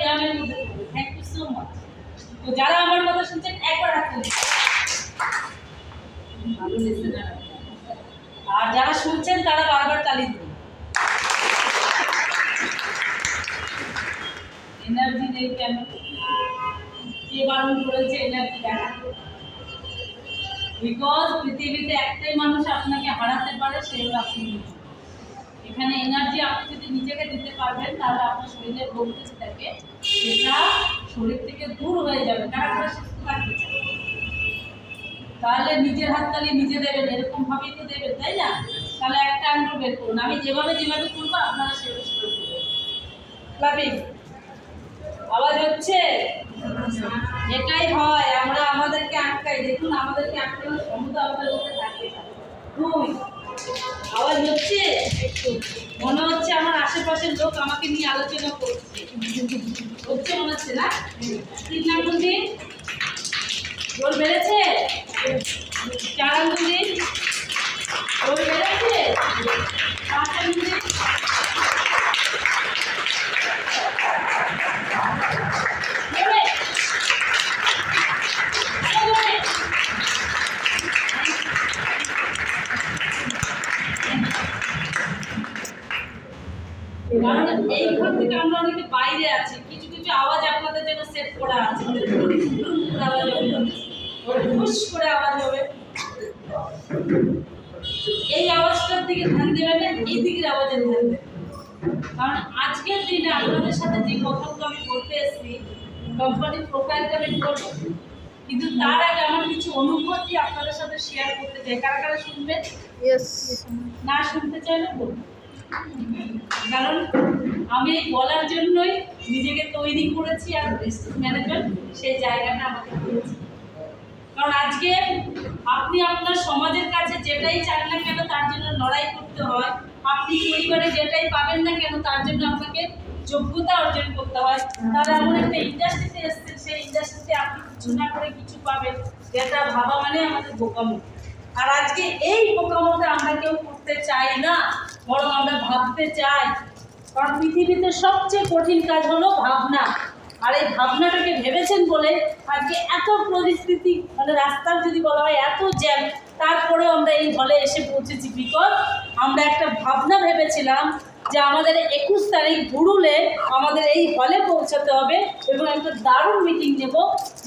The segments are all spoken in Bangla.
ব্যায়ামের মধ্যে। Thank you so much. তো যারা আমার কথা শুনছেন একবার হাত তুলুন। ভালো লিসেনার। আর যারা শুনছেন তারা বারবার তালি দিন। এনার্জি নেই কেন? কে বারণ করেছে এনার্জি দেখাতে? বিকজ পৃথিবীতে একটাই মানুষ আপনাকে হারাতে পারে, সে হলো আপনি। এখানে এনার্জি আপনি যদি নিজেকে দিতে পারবেন তাহলে আপনার শরীরের রোগ থাকে সেটা শরীর থেকে দূর হয়ে যাবে। কারা কারা সুস্থ থাকতে চায়? তাহলে নিজের হাততালি নিজে দেবেন, এরকম ভাবেই তো দেবেন, তাই না? তাহলে একটা আঙ্গুল বের করুন, আমি যেভাবে করবো আপনারা সেভাবে করবেন। ক্লাপিং আওয়াজ হচ্ছে? এটাই হয়, আমরা আমাদেরকে আটকাই। দেখুন আমাদেরকে আটকানো ক্ষমতা আমাদের মধ্যে থাকে। আওয়াজ হচ্ছে? মনে হচ্ছে আমার আশেপাশের লোক আমাকে নিয়ে আলোচনা করছে। হচ্ছে মনে হচ্ছে না? তিন আঙ্গুল দিন। জোর বেড়েছে? চার আঙ্গুল দিন। জোর বেড়েছে? পাঁচ আঙ্গুল দিন। কারণ এইখান থেকে আমরা অনেকে বাইরে আছি, কিছু কিছু আওয়াজ আপনাদের জন্য সেট করা আছে। আওয়াজ হবে, হুশ করে আওয়াজ হবে। এই আওয়াজটার দিকে ধ্যান দেবেন না, এই দিকের আওয়াজে ধ্যান দেবেন। কারণ আজকের দিনে আপনাদের সাথে যে কথাগুলো আমি বলতে এসেছি, কোম্পানির প্রোফাইলটা আমি করবো, কিন্তু তার আগে আমার কিছু অনুভূতি আপনাদের সাথে শেয়ার করতে চাই। কারা কারা শুনবেন? না শুনতে চাইলে বলুন। কারণ আমি এই বলার জন্যই নিজেকে তৈরি করেছি, আর ম্যানেজমেন্ট সেই জায়গাটা আমাকে দিয়েছে। কারণ আজকে আপনি আপনার সমাজের কাছে যেটাই চান না কেন তার জন্য লড়াই করতে হয়। আপনি পরিবারে যেটাই পাবেন না কেন তার জন্য আপনাকে যোগ্যতা অর্জন করতে হয়। তারা এমন একটা ইন্ডাস্ট্রিতে এসছেন, সেই ইন্ডাস্ট্রিতে আপনি কিছু না করে কিছু পাবেন, যেটা ভাবা মানে আমাদের বোকামো। আর আজকে এই বোকামোটা আমরা কেউ করতে চাই না, বরং আমরা ভাবতে চাই। কারণ পৃথিবীতে সবচেয়ে কঠিন কাজ হলো ভাবনা। আর এই ভাবনাটাকে ভেবেছেন বলে আজকে এত পরিস্থিতি, মানে রাস্তার যদি বলা হয় এত জ্যাম, তারপরেও আমরা এই হলে এসে পৌঁছেছি। বিকজ আমরা একটা ভাবনা ভেবেছিলাম যে আমাদের 21 তারিখ গুরুলে আমাদের এই হলে পৌঁছাতে হবে এবং একটা দারুণ মিটিং নেব,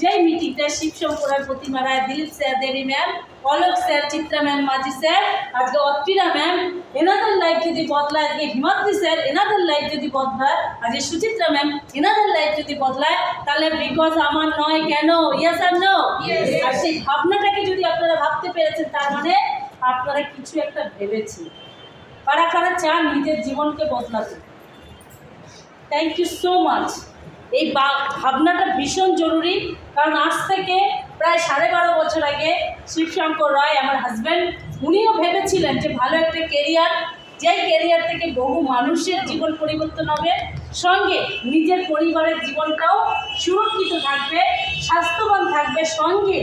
যেই মিটিংটা শিবশঙ্কর, প্রতিমা রায়, দিলীপ স্যার, দেবী ma'am, Alok sir, Chitra ma'am, Majhi sir, আজকে অত্রিনা ম্যাম, এনাদের লাইফ যদি বদলায়, আজকে হিমাদ্রি স্যার, এনাদের লাইফ যদি বদলায়, আজকে সুচিত্রা ম্যাম, এনাদের লাইফ যদি বদলায়, তাহলে বিকজ আমার নয় কেন? ইয়েস আর নো? আর সেই ভাবনাটাকে যদি আপনারা ভাবতে পেরেছেন তার মানে আপনারা কিছু একটা ভেবেছেন। কারা কারা চান নিজের জীবনকে বদলাতে? Thank you so much. এই ভাবনাটা ভীষণ জরুরি। কারণ আজ থেকে প্রায় 12.5 বছর আগে শিবশঙ্কর রায়, আমার হাজব্যান্ড, উনিও ভেবেছিলেন যে ভালো একটা কেরিয়ার, যেই কেরিয়ার থেকে বহু মানুষের জীবন পরিবর্তন হবে, সঙ্গে নিজের পরিবারের জীবনটাও সুরক্ষিত থাকবে, স্বাস্থ্যবান থাকবে, সঙ্গে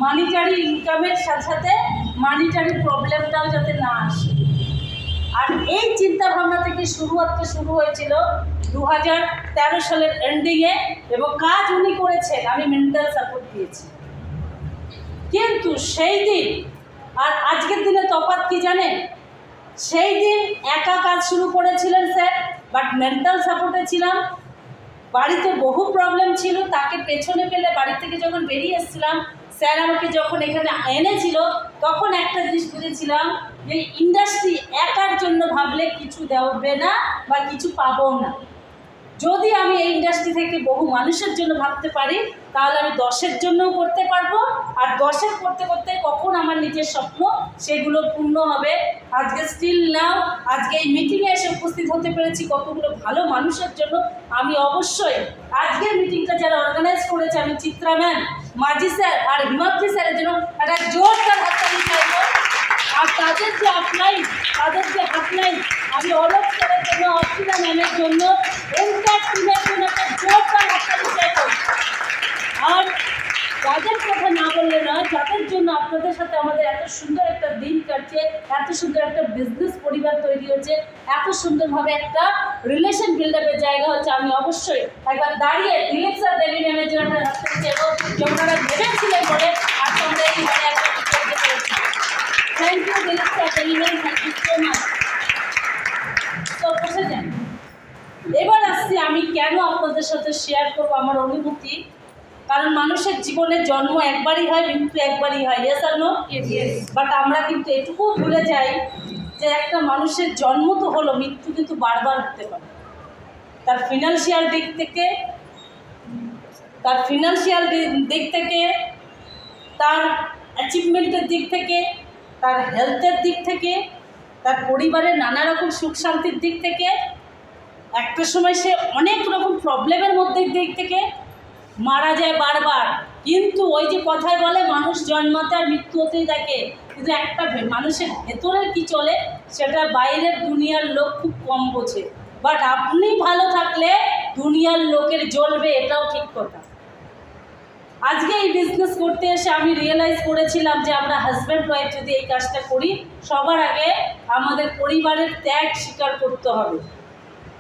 মানিটারি ইনকামের সাথে সাথে মানিটারি প্রবলেমটাও যাতে না আসে। আর এই চিন্তা ভাবনা থেকে শুরু হয়েছিল 2013 সালের এন্ডিংয়ে, এবং কাজ উনি করেছেন, আমি মেন্টাল সাপোর্ট দিয়েছি। কিন্তু সেই দিন আর আজকের দিনে তফাৎ কি জানেন? সেই দিন একা কাজ শুরু করেছিলেন স্যার, বাট মেন্টাল সাপোর্টে ছিলাম। বাড়িতে বহু প্রবলেম ছিল, তাকে পেছনে ফেলে বাড়ি থেকে যখন বেরিয়ে এসেছিলাম, স্যার আমাকে যখন এখানে এনেছিল, তখন একটা জিনিস বুঝেছিলাম যে ইন্ডাস্ট্রি একার জন্য ভাবলে কিছু দেবে না বা কিছু পাবো না। যদি আমি এই ইন্ডাস্ট্রি থেকে বহু মানুষের জন্য ভাবতে পারি, তাহলে আমি 10-এর জন্যও করতে পারবো। আর 10-এর করতে করতে কখন আমার নিজের স্বপ্ন সেগুলো পূর্ণ হবে। আজকে স্টিল নাও, আজকে এই মিটিংয়ে এসে উপস্থিত হতে পেরেছি কতগুলো ভালো মানুষের জন্য। আমি অবশ্যই আজকের মিটিংটা যারা অর্গানাইজ করেছে, আমি চিত্রা ম্যাম, মাঝি স্যার আর হিমাদ্রি স্যারের জন্য একটা জোরদার হাততালি চাইব। আর তাদের যে আপলাইন, আমি অলোক স্যারের জন্য, অর্পিতা ম্যামের জন্য, এন্টার টিমের জন্য একটা জোরদার হাততালি চাইব। আর কাজের কথা না বললে নয়, যাদের জন্য আপনাদের সাথে আমাদের এত সুন্দর একটা দিন কাটছে, এত সুন্দর একটা বিজনেস পরিবার তৈরি হচ্ছে, এত সুন্দরভাবে একটা রিলেশন বিল্ড আপের জায়গা হচ্ছে, আমি অবশ্যই একবার দাঁড়িয়ে দিলীপ স্যার দেবী ম্যামের জন্য হাত থেকে যে ওনারা ভেবেছিলেন বলে আজ আমরা এই ঘরে একটা করতে পেরেছি। Thank you Dilip sir Devi ma'am, thank you so much. তো বসে যান। এবার আসছি আমি কেন আপনাদের সাথে শেয়ার করবো আমার অনুভূতি। কারণ মানুষের জীবনে জন্ম একবারই হয়, মৃত্যু একবারই হয়, ইয়েস আর নো? বাট আমরা কিন্তু এটুকু ভুলে যাই যে একটা মানুষের জন্ম তো হলো, মৃত্যু কিন্তু বারবার হতে পারে। তার ফিনান্সিয়াল দিক থেকে, তার অ্যাচিভমেন্টের দিক থেকে, তার হেলথের দিক থেকে, তার পরিবারের নানা রকম সুখ শান্তির দিক থেকে, একটা সময় সে অনেক রকম প্রবলেমের মধ্যে দিক থেকে মারা যায় বারবার। কিন্তু ওই যে কথায় বলে মানুষ জন্মাতে আর মৃত্যু হতেই থাকে, কিন্তু একটা মানুষের ভেতরের কি চলে সেটা বাইরের দুনিয়ার লোক খুব কম বোঝে। বাট আপনি ভালো থাকলে দুনিয়ার লোকের জ্বলবে, এটাও ঠিক কথা। আজকে এই বিজনেস করতে এসে আমি রিয়েলাইজ করেছিলাম যে আমরা হাজব্যান্ড ওয়াইফ যদি এই কাজটা করি, সবার আগে আমাদের পরিবারের ত্যাগ স্বীকার করতে হবে।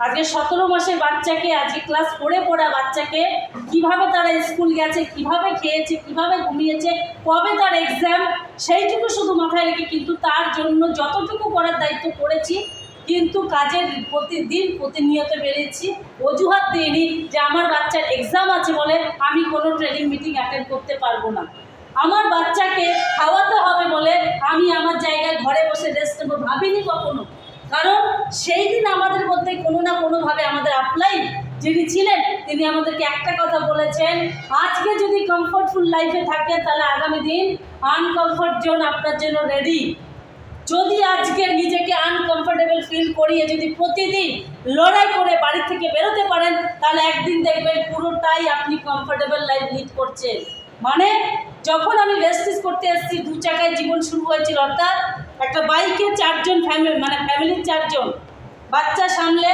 আজকে 17 মাসের বাচ্চাকে, আজকে ক্লাস 4-এ পড়া বাচ্চাকে কিভাবে তারা স্কুল গেছে, কিভাবে খেয়েছে, কিভাবে ঘুমিয়েছে, কবে তার এক্সাম, সেইটুকু শুধু মাথায় রেখে কিন্তু তার জন্য যতটুকু করার দায়িত্ব করেছি, কিন্তু কাজের প্রতিনিয়ত বেড়েছি। অজুহাত দিইনি যে আমার বাচ্চার এক্সাম আছে বলে আমি কোনো ট্রেনিং মিটিং অ্যাটেন্ড করতে পারবো না, আমার বাচ্চাকে খাওয়াতে হবে বলে আমি আমার জায়গায় ঘরে বসে রেস্ট নেবো, ভাবিনি কখনো। কারণ সেই দিন আমাদের মধ্যে কোনো না কোনোভাবে আমাদের আপলাইন যিনি ছিলেন তিনি আমাদেরকে একটা কথা বলেছেন, আজকে যদি কমফর্টফুল লাইফে থাকে তাহলে আগামী দিন আনকমফর্ট জোন আপনার জন্য রেডি। যদি আজকে নিজেকে আনকমফোর্টেবল ফিল করিয়ে যদি প্রতিদিন লড়াই করে বাড়ি থেকে বেরোতে পারেন, তাহলে একদিন দেখবেন পুরোটাই আপনি কমফোর্টেবল লাইফ লিড করছেন। মানে যখন আমি রেস্টিস করতে এসেছি 2 চাকায় জীবন শুরু হয়েছিল, অর্থাৎ একটা বাইকে 4 জন ফ্যামিলির 4 জন, বাচ্চা সামলে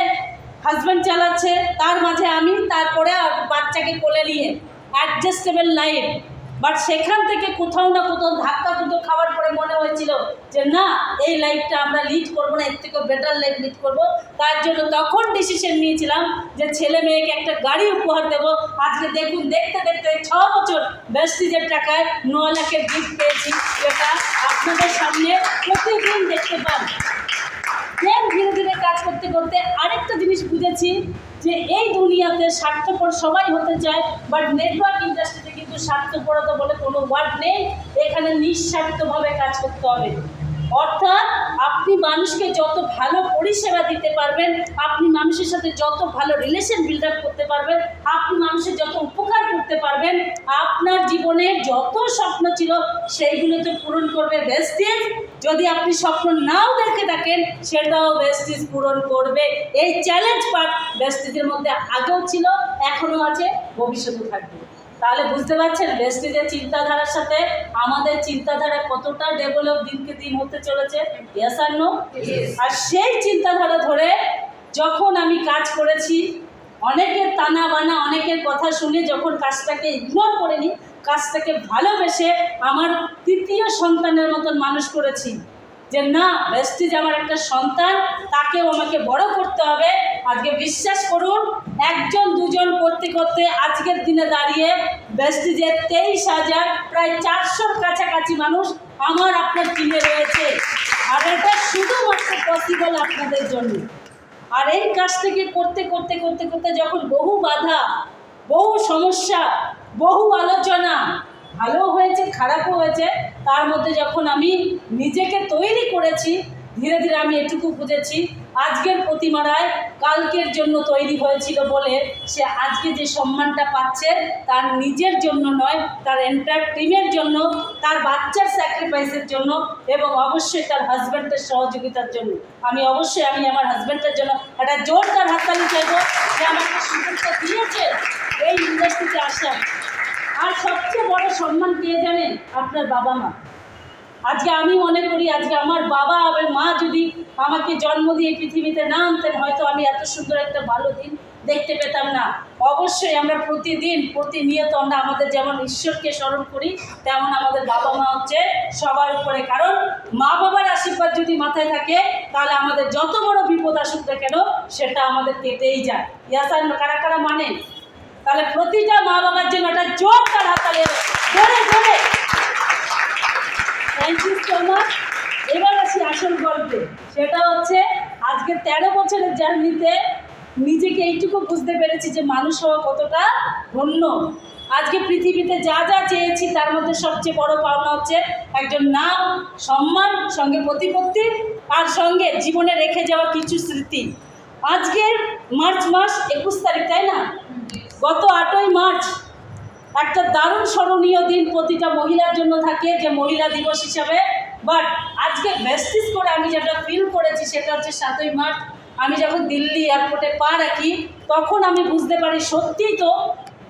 হাজব্যান্ড চালাচ্ছে, তার মাঝে আমি, তারপরে বাচ্চাকে কোলে নিয়ে অ্যাডজাস্টেবল লাইফ। বাট সেখান থেকে কোথাও না কোথাও ধাক্কা খাওয়ার পরে মনে হয়েছিল যে না, এই লাইফটা আমরা লিড করবো না, এর থেকেও বেটার লাইফ লিড করবো। তার জন্য তখন ডিসিশন নিয়েছিলাম যে ছেলে মেয়েকে একটা গাড়ি উপহার দেবো। আজকে দেখুন, দেখতে দেখতে 6 বছর বেস্টিজের টাকায় 9 লাখের গিফট পেয়েছি, যেটা আপনাদের সামনে প্রতিদিন দেখতে পান। ধীরে ধীরে কাজ করতে করতে আরেকটা জিনিস বুঝেছি যে এই দুনিয়াতে স্বার্থপর সবাই হতে চায়, বাট নেটওয়ার্ক ইন্ডাস্ট্রিতে কিন্তু স্বার্থপরতা বলে কোনো ওয়ার্ড নেই। এখানে নিঃস্বার্থভাবে কাজ করতে হবে। অর্থাৎ আপনি মানুষকে যত ভালো পরিষেবা দিতে পারবেন, আপনি মানুষের সাথে যত ভালো রিলেশন বিল্ড আপ করতে পারবেন, আপনি মানুষের যত উপকার করতে পারবেন, আপনার জীবনে যত স্বপ্ন ছিল সেইগুলো তো পূরণ করবে ভেস্টিজ। যদি আপনি স্বপ্ন নাও দেখে থাকেন সেটাও ভেস্টিজ পূরণ করবে। এই চ্যালেঞ্জ পার্ট ভেস্টিজের মধ্যে আগেও ছিল, এখনও আছে, ভবিষ্যতেও থাকবে। তাহলে বুঝতে পারছেন ভেস্টিজের চিন্তাধারার সাথে আমাদের চিন্তাধারা কতটা ডেভেলপ দিনকে দিন হতে চলেছে, ইয়েস আর নো? আর সেই চিন্তাধারা ধরে যখন আমি কাজ করেছি, অনেকের তানা বানা, অনেকের কথা শুনে যখন কাজটাকে ইগনোর করিনি, কাজটাকে ভালোবেসে আমার 3য় সন্তানের মতন মানুষ করেছি। যে না, ভেস্টিজ আমার একটা সন্তান, তাকেও আমাকে বড় করতে হবে। আজকে বিশ্বাস করুন, 1জন 2জন করতে করতে আজকের দিনে দাঁড়িয়ে ভেস্টিজের 23,000 প্রায় 400-র কাছাকাছি মানুষ আমার আপনার টিমে রয়েছে। আর এটা শুধুমাত্র পসিবল আপনাদের জন্য। আর এই কাজটাকে করতে করতে করতে করতে যখন বহু বাধা, বহু সমস্যা, বহু আলোচনা, ভালো হয়েছে, খারাপও হয়েছে, তার মধ্যে যখন আমি নিজেকে তৈরি করেছি, ধীরে ধীরে আমি এটুকু বুঝেছি আজকের প্রতিমা রায় কালকের জন্য তৈরি হয়েছিল বলে সে আজকে যে সম্মানটা পাচ্ছে তার নিজের জন্য নয়, তার এন্টায়ার টিমের জন্য, তার বাচ্চার স্যাক্রিফাইসের জন্য এবং অবশ্যই তার হাজব্যান্ডের সহযোগিতার জন্য। আমি আমার হাজব্যান্ডের জন্য একটা জোরদার হাততালি চাইব যে আমাকে সুযোগটা দিয়েছে এই ইন্ডাস্ট্রিতে আসার। আর সবচেয়ে বড় সম্মান কে জানেন? আপনার বাবা মা। আজকে আমি মনে করি আজকে আমার বাবা আর মা যদি আমাকে জন্ম দিয়ে পৃথিবীতে না আনতেন, হয়তো আমি এত সুন্দর একটা ভালো দিন দেখতে পেতাম না। অবশ্যই আমরা প্রতিনিয়ত আমরা আমাদের যেমন ঈশ্বরকে স্মরণ করি, তেমন আমাদের বাবা মা হচ্ছে সবার উপরে। কারণ মা বাবার আশীর্বাদ যদি মাথায় থাকে, তাহলে আমাদের যত বড় বিপদ আসুক না কেন সেটা আমাদের কেটেই যায়। ইয়াসান কারা কারা মানেন? তাহলে প্রতিটা মা বাবার জন্য একটা জোরদার হাততালি, জোরে জোরে। Thank you so much. এবার আসি আসল গল্পে। সেটা হচ্ছে আজকে 13 বছরের জার্নিতে নিজেকে এইটুকু বুঝতে পেরেছি যে মানুষ হওয়া কতটা ধন্য। আজকে পৃথিবীতে যা যা চেয়েছি তার মধ্যে সবচেয়ে বড় পাওনা হচ্ছে একজন নাম, সম্মান, সঙ্গে প্রতিপত্তি, আর সঙ্গে জীবনে রেখে যাওয়া কিছু স্মৃতি। আজকের মার্চ মাস 21 তারিখ, তাই না? গত 8ই মার্চ একটা দারুণ স্মরণীয় দিন প্রতিটা মহিলার জন্য থাকে, যে মহিলা দিবস হিসাবে। বাট আজকে ভেস্টিজ করে আমি যেটা ফিল করেছি সেটা হচ্ছে 7ই মার্চ আমি যখন দিল্লি এয়ারপোর্টে পা রাখি, তখন আমি বুঝতে পারি সত্যিই তো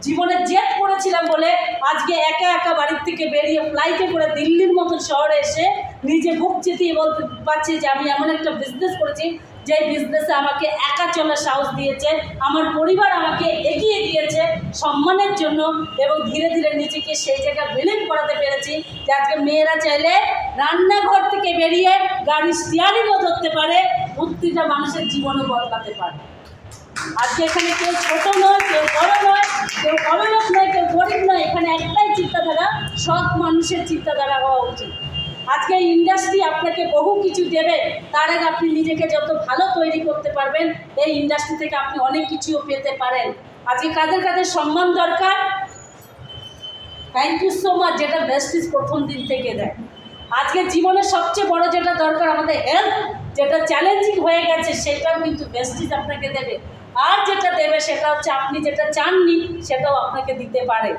জীবনে জেদ করেছিলাম বলে আজকে একা একা বাড়ির থেকে বেরিয়ে ফ্লাইটে করে দিল্লির মতন শহরে এসে নিজে বুক চেতিয়ে বলতে পারছি যে আমি এমন একটা বিজনেস করেছি যে বিজনেসে আমাকে একা চলার সাহস দিয়েছে, আমার পরিবার আমাকে এগিয়ে দিয়েছে সম্মানের জন্য, এবং ধীরে ধীরে নিজেকে সেই জায়গায় বিলীন করাতে পেরেছি যে আজকে মেয়েরা চাইলে রান্নাঘর থেকে বেরিয়ে গাড়ির স্টিয়ারিংও ধরতে পারে, প্রতিটা মানুষের জীবনও বদলাতে পারে। আজকে এখানে কেউ ছোট নয়, কেউ বড় নয়, কেউ বড়লোক নয়, কেউ গরিব নয়। এখানে একটাই চিন্তাধারা, সৎ মানুষের চিন্তাধারা হওয়া উচিত। আজকে ইন্ডাস্ট্রি আপনাকে বহু কিছু দেবে, তার আগে আপনি নিজেকে যত ভালো তৈরি করতে পারবেন, এই ইন্ডাস্ট্রি থেকে আপনি অনেক কিছুও পেতে পারেন। আজকে কাদের কাদের সম্মান দরকার? থ্যাংক ইউ সো মাচ, যেটা ভেস্টিজ প্রথম দিন থেকে দেয়। আজকে জীবনের সবচেয়ে বড় যেটা দরকার আমাদের হেলথ, যেটা চ্যালেঞ্জিং হয়ে গেছে সেটাও কিন্তু ভেস্টিজ আপনাকে দেবে। আর যেটা দেবে সেটা হচ্ছে আপনি যেটা চাননি সেটাও আপনাকে দিতে পারে।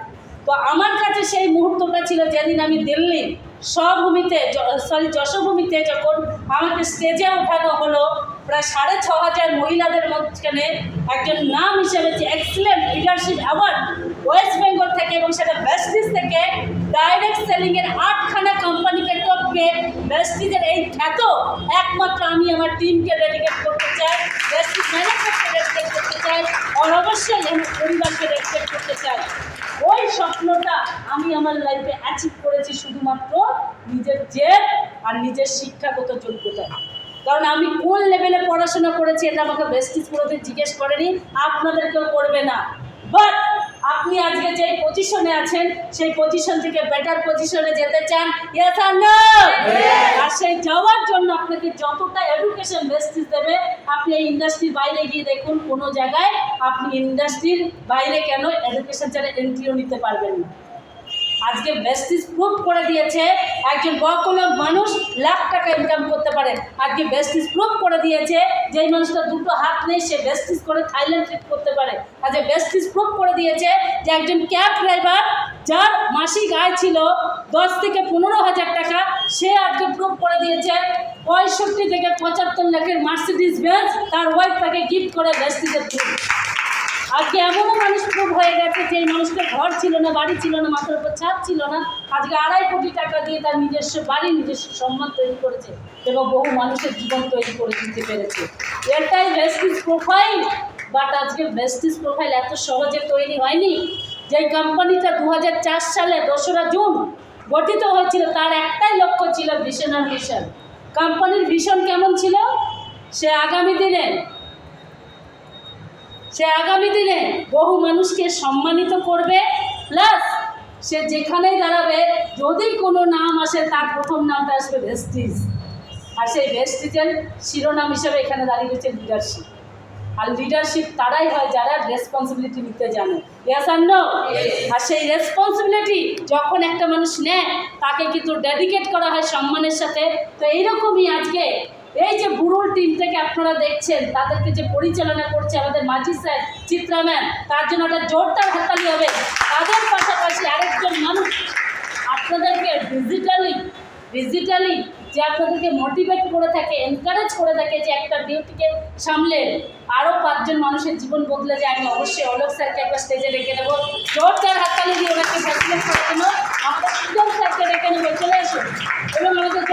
তো আমার কাছে সেই মুহূর্তটা ছিল যেদিন আমি দিল্লি যশোভূমিতে যখন আমাকে স্টেজে ওঠানো হলো, প্রায় 6,500 মহিলাদের মাঝখানে একজন নাম হিসেবে যে excellent leadership award West Bengal থেকে, এবং সেটা ভেস্টিজ থেকে ডাইরেক্ট সেলিংয়ের 8খানা কোম্পানিকে টপকে ভেস্টিজের এই খ্যাত একমাত্র আমি আমার টিমকে ডেডিকেট করতে চাই, ভেস্টিজ ম্যানেজমেন্টকে ডেডিকেট করতে চাই, আর অবশ্যই আমার পরিবারকে ডেডিকেট করতে চাই। ওই স্বপ্নটা আমি আমার লাইফে অ্যাচিভ করেছি শুধুমাত্র নিজের জেদ আর নিজের শিক্ষাগত যোগ্যতা। কারণ আমি কোন লেভেলে পড়াশোনা করেছি এটা আমাকে ভেস্টিজ কোনোদিন জিজ্ঞেস করেনি, আপনাদেরকেও করবে না। বাট আপনি আজকে যেই পজিশনে আছেন সেই পজিশন থেকে বেটার পজিশনে যেতে চান, ইয়েস আর নো? আর সেই যাওয়ার জন্য আপনাকে যতটা এডুকেশন ভেস্টিজ দেবে, আপনি এই ইন্ডাস্ট্রির বাইরে গিয়ে দেখুন কোনো জায়গায় আপনি ইন্ডাস্ট্রির বাইরে কেন এডুকেশন ছাড়া এন্ট্রিও নিতে পারবেন না। আজকে ভেস্টিজ প্রুভ করে দিয়েছে একজন বড় মানুষ লাখ টাকা ইনকাম করতে পারে। আজকে ভেস্টিজ প্রুভ করে দিয়েছে যে মানুষটা দুটো হাত নেই সে ভেস্টিজ করে থাইল্যান্ড ট্রিপ করতে পারে। আজকে ভেস্টিজ প্রুভ করে দিয়েছে যে একজন ক্যাব ড্রাইভার যার মাসিক আয় ছিল 10 থেকে 15,000 টাকা, সে আজকে প্রুভ করে দিয়েছে 65 থেকে 75 লাখের মার্সিডিজ বেঞ্চ তার ওয়াইফ তাকে গিফট করে ভেস্টিজের থ্রু। আজকে এমনও মানুষ প্রুভ হয়ে গেছে যে মানুষটা ঘর ছিল না, বাড়ি ছিল না, মাথার উপর ছাদ ছিল না, আজকে 2.5 কোটি টাকা দিয়ে তার নিজস্ব বাড়ি, নিজস্ব সম্মান তৈরি করেছে এবং বহু মানুষের জীবন তৈরি করে দিতে পেরেছে। এটাই ভেস্টিজ প্রোফাইল। বাট আজকে ভেস্টিজ প্রোফাইল এত সহজে তৈরি হয়নি। যে কোম্পানিটা 2004 সালে 2রা জুন গঠিত হয়েছিল, তার একটাই লক্ষ্য ছিল ভিশন আর মিশন। কোম্পানির ভিশন কেমন ছিল? সে আগামী দিনে বহু মানুষকে সম্মানিত করবে, প্লাস সে যেখানেই দাঁড়াবে যদি কোনো নাম আসে তার প্রথম নামটা আসবে ভেস্টিজ। আর সেই ভেস্টিজের শিরোনাম হিসেবে এখানে দাঁড়িয়ে রয়েছে লিডারশিপ। আর লিডারশিপ তারাই হয় যারা রেসপন্সিবিলিটি নিতে জানে, ইয়েস আর নো? আর সেই রেসপন্সিবিলিটি যখন একটা মানুষ নেয় তাকে কিন্তু ডেডিকেট করা হয় সম্মানের সাথে। তো এইরকমই আজকে এই যে বুড়ুল টিম থেকে আপনারা দেখছেন তাদেরকে যে পরিচালনা করছে আমাদের মাঝি স্যার, চিত্রা ম্যাম, তার জন্য একটা জোরদার হাততালি হবে। তাদের পাশাপাশি আরেকজন মানুষ আপনাদেরকে ডিজিটালি যে আপনাদেরকে মোটিভেট করে থাকে, এনকারেজ করে থাকে যে একটা ডিউটিকে সামলে আরও 5 জন মানুষের জীবন বদলে যায়। আমি অবশ্যই অলোক স্যারকে একবার স্টেজে রেখে দেবো, জোরদার হাততালি দিয়ে ওনাকে ফ্যাসিলিটেট করার জন্য আমরা স্যারকে রেখে নেবো। চলে আসুন এবং আমাদের